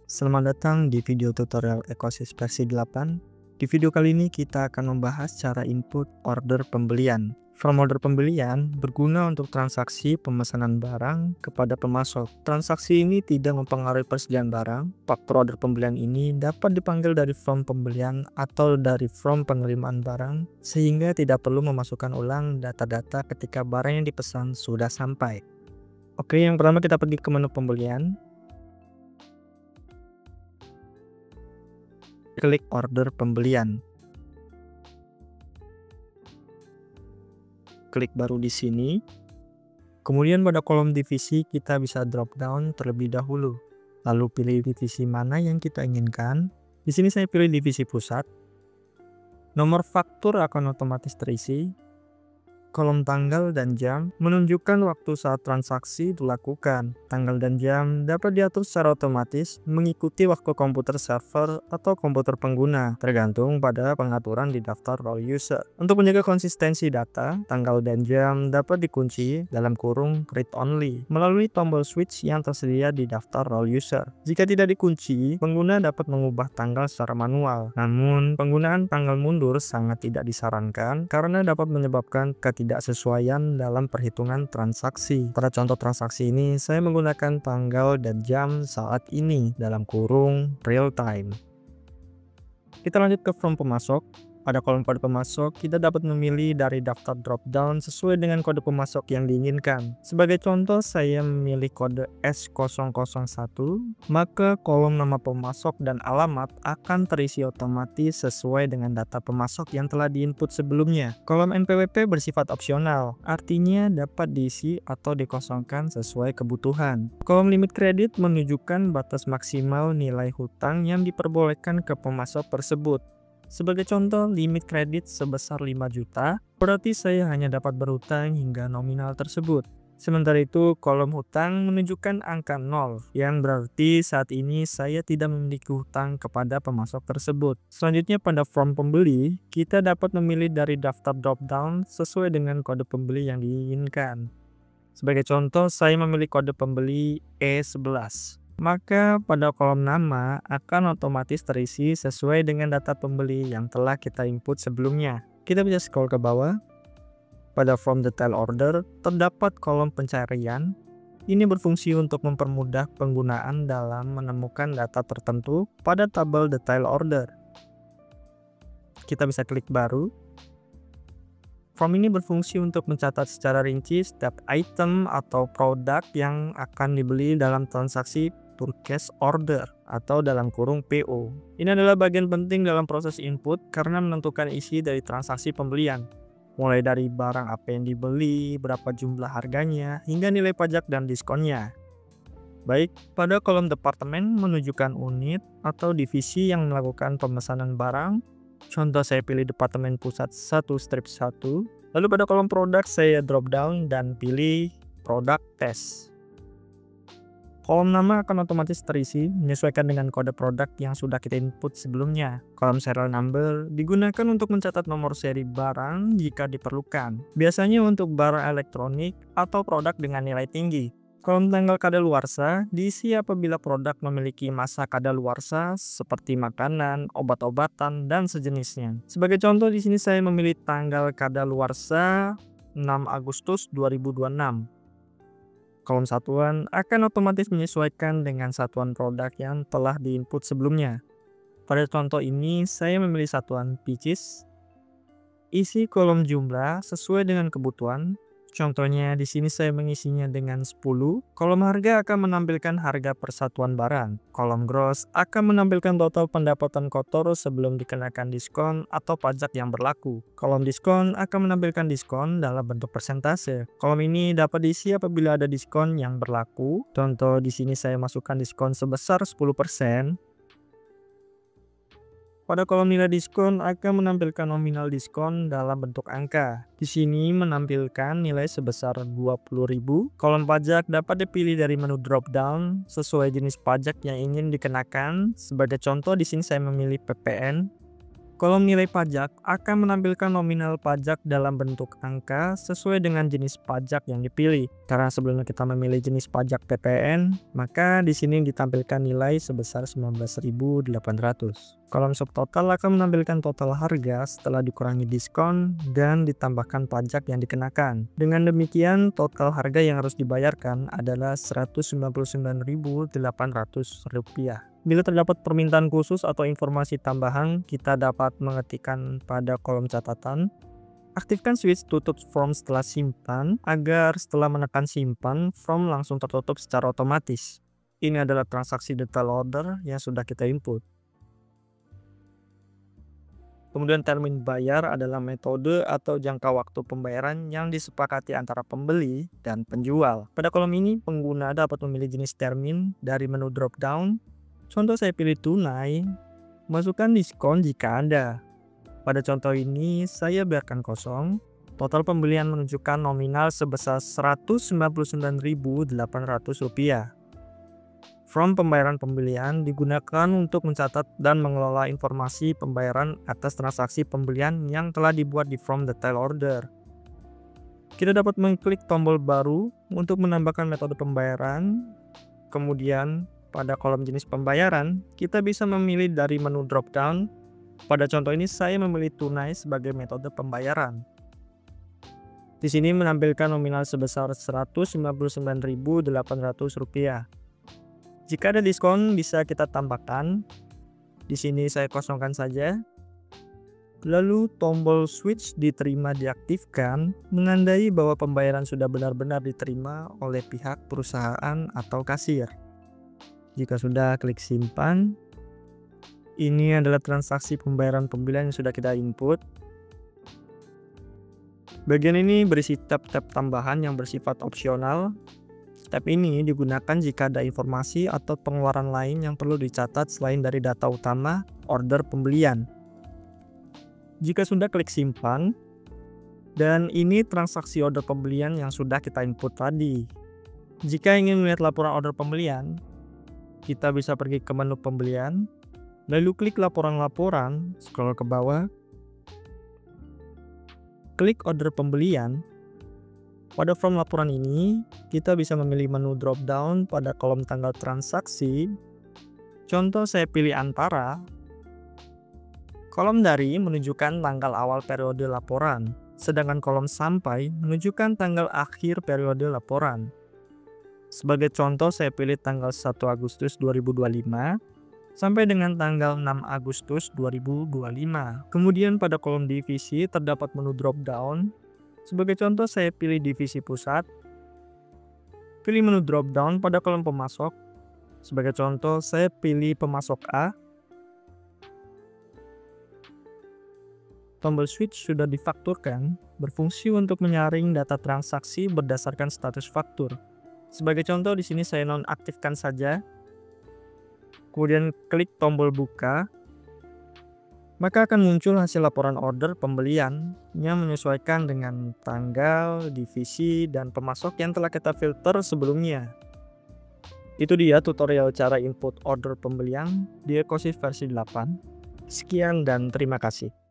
Selamat datang di video tutorial Ecosys versi 8. Di video kali ini kita akan membahas cara input order pembelian. Form order pembelian berguna untuk transaksi pemesanan barang kepada pemasok. Transaksi ini tidak mempengaruhi persediaan barang. Faktur order pembelian ini dapat dipanggil dari form pembelian atau dari form penerimaan barang, sehingga tidak perlu memasukkan ulang data-data ketika barang yang dipesan sudah sampai. Oke, yang pertama kita pergi ke menu pembelian. Klik order pembelian. Klik baru di sini. Kemudian pada kolom divisi kita bisa drop down terlebih dahulu. Lalu pilih divisi mana yang kita inginkan. Di sini saya pilih divisi pusat. Nomor faktur akan otomatis terisi. Kolom tanggal dan jam menunjukkan waktu saat transaksi dilakukan. Tanggal dan jam dapat diatur secara otomatis mengikuti waktu komputer server atau komputer pengguna, tergantung pada pengaturan di daftar role user. Untuk menjaga konsistensi data, tanggal dan jam dapat dikunci dalam kurung read only melalui tombol switch yang tersedia di daftar role user. Jika tidak dikunci, pengguna dapat mengubah tanggal secara manual. Namun, penggunaan tanggal mundur sangat tidak disarankan karena dapat menyebabkan ketidaksesuaian dalam perhitungan transaksi. Pada contoh transaksi ini, saya menggunakan tanggal dan jam saat ini dalam kurung real time. Kita lanjut ke form pemasok. Pada kolom kode pemasok, kita dapat memilih dari daftar drop-down sesuai dengan kode pemasok yang diinginkan. Sebagai contoh, saya memilih kode S001, maka kolom nama pemasok dan alamat akan terisi otomatis sesuai dengan data pemasok yang telah diinput sebelumnya. Kolom NPWP bersifat opsional, artinya dapat diisi atau dikosongkan sesuai kebutuhan. Kolom limit kredit menunjukkan batas maksimal nilai hutang yang diperbolehkan ke pemasok tersebut. Sebagai contoh, limit kredit sebesar 5 juta, berarti saya hanya dapat berhutang hingga nominal tersebut. Sementara itu, kolom hutang menunjukkan angka 0, yang berarti saat ini saya tidak memiliki hutang kepada pemasok tersebut. Selanjutnya pada form pembeli, kita dapat memilih dari daftar drop-down sesuai dengan kode pembeli yang diinginkan. Sebagai contoh, saya memilih kode pembeli E11. Maka pada kolom nama akan otomatis terisi sesuai dengan data pembeli yang telah kita input sebelumnya. Kita bisa scroll ke bawah. Pada form detail order terdapat kolom pencarian. Ini berfungsi untuk mempermudah penggunaan dalam menemukan data tertentu pada tabel detail order. Kita bisa klik baru. Form ini berfungsi untuk mencatat secara rinci setiap item atau produk yang akan dibeli dalam transaksi purchase order atau dalam kurung PO. Ini adalah bagian penting dalam proses input karena menentukan isi dari transaksi pembelian. Mulai dari barang apa yang dibeli, berapa jumlah harganya, hingga nilai pajak dan diskonnya. Baik, pada kolom departemen menunjukkan unit atau divisi yang melakukan pemesanan barang. Contoh saya pilih departemen pusat 1/1. Lalu pada kolom produk saya drop down dan pilih produk test. Kolom nama akan otomatis terisi menyesuaikan dengan kode produk yang sudah kita input sebelumnya. Kolom serial number digunakan untuk mencatat nomor seri barang jika diperlukan. Biasanya untuk barang elektronik atau produk dengan nilai tinggi. Kolom tanggal kadaluarsa diisi apabila produk memiliki masa kadaluarsa seperti makanan, obat-obatan, dan sejenisnya. Sebagai contoh di sini saya memilih tanggal kadaluarsa 6 Agustus 2026. Kolom satuan akan otomatis menyesuaikan dengan satuan produk yang telah diinput sebelumnya. Pada contoh ini saya memilih satuan pieces. Isi kolom jumlah sesuai dengan kebutuhan. Contohnya di sini saya mengisinya dengan 10. Kolom harga akan menampilkan harga persatuan barang. Kolom gross akan menampilkan total pendapatan kotor sebelum dikenakan diskon atau pajak yang berlaku. Kolom diskon akan menampilkan diskon dalam bentuk persentase. Kolom ini dapat diisi apabila ada diskon yang berlaku. Contoh di sini saya masukkan diskon sebesar 10%. Pada kolom nilai diskon akan menampilkan nominal diskon dalam bentuk angka. Di sini menampilkan nilai sebesar 20.000. Kolom pajak dapat dipilih dari menu drop down sesuai jenis pajak yang ingin dikenakan. Sebagai contoh di sini saya memilih PPN. Kolom nilai pajak akan menampilkan nominal pajak dalam bentuk angka sesuai dengan jenis pajak yang dipilih. Karena sebelumnya kita memilih jenis pajak PPN, maka di sini ditampilkan nilai sebesar 19.800. Kolom subtotal akan menampilkan total harga setelah dikurangi diskon dan ditambahkan pajak yang dikenakan. Dengan demikian, total harga yang harus dibayarkan adalah Rp199.800. Bila terdapat permintaan khusus atau informasi tambahan, kita dapat mengetikkan pada kolom catatan. Aktifkan switch tutup form setelah simpan, agar setelah menekan simpan, form langsung tertutup secara otomatis. Ini adalah transaksi detail order yang sudah kita input. Kemudian termin bayar adalah metode atau jangka waktu pembayaran yang disepakati antara pembeli dan penjual. Pada kolom ini, pengguna dapat memilih jenis termin dari menu drop down. Contoh saya pilih tunai, masukkan diskon jika ada. Pada contoh ini saya biarkan kosong. Total pembelian menunjukkan nominal sebesar Rp199.800. Form pembayaran pembelian digunakan untuk mencatat dan mengelola informasi pembayaran atas transaksi pembelian yang telah dibuat di form detail order. Kita dapat mengklik tombol baru untuk menambahkan metode pembayaran. Kemudian pada kolom jenis pembayaran, kita bisa memilih dari menu drop down. Pada contoh ini saya memilih tunai sebagai metode pembayaran. Di sini menampilkan nominal sebesar Rp199.800. Jika ada diskon bisa kita tambahkan. Di sini saya kosongkan saja. Lalu tombol switch diterima diaktifkan, menandai bahwa pembayaran sudah benar-benar diterima oleh pihak perusahaan atau kasir. Jika sudah, klik simpan. Ini adalah transaksi pembayaran pembelian yang sudah kita input. Bagian ini berisi tab-tab tambahan yang bersifat opsional. Tab ini digunakan jika ada informasi atau pengeluaran lain yang perlu dicatat selain dari data utama order pembelian. Jika sudah, klik simpan. Dan ini transaksi order pembelian yang sudah kita input tadi. Jika ingin melihat laporan order pembelian, kita bisa pergi ke menu pembelian, lalu klik laporan-laporan, scroll ke bawah, klik order pembelian. Pada form laporan ini, kita bisa memilih menu drop down pada kolom tanggal transaksi. Contoh saya pilih antara. Kolom dari menunjukkan tanggal awal periode laporan, sedangkan kolom sampai menunjukkan tanggal akhir periode laporan. Sebagai contoh saya pilih tanggal 1 Agustus 2025 sampai dengan tanggal 6 Agustus 2025. Kemudian pada kolom divisi terdapat menu drop down. Sebagai contoh saya pilih divisi pusat. Pilih menu drop down pada kolom pemasok. Sebagai contoh saya pilih pemasok A. Tombol switch sudah difakturkan, berfungsi untuk menyaring data transaksi berdasarkan status faktur. Sebagai contoh di sini saya nonaktifkan saja. Kemudian klik tombol buka. Maka akan muncul hasil laporan order pembelian yang menyesuaikan dengan tanggal, divisi, dan pemasok yang telah kita filter sebelumnya. Itu dia tutorial cara input order pembelian di EcoSys versi 8. Sekian dan terima kasih.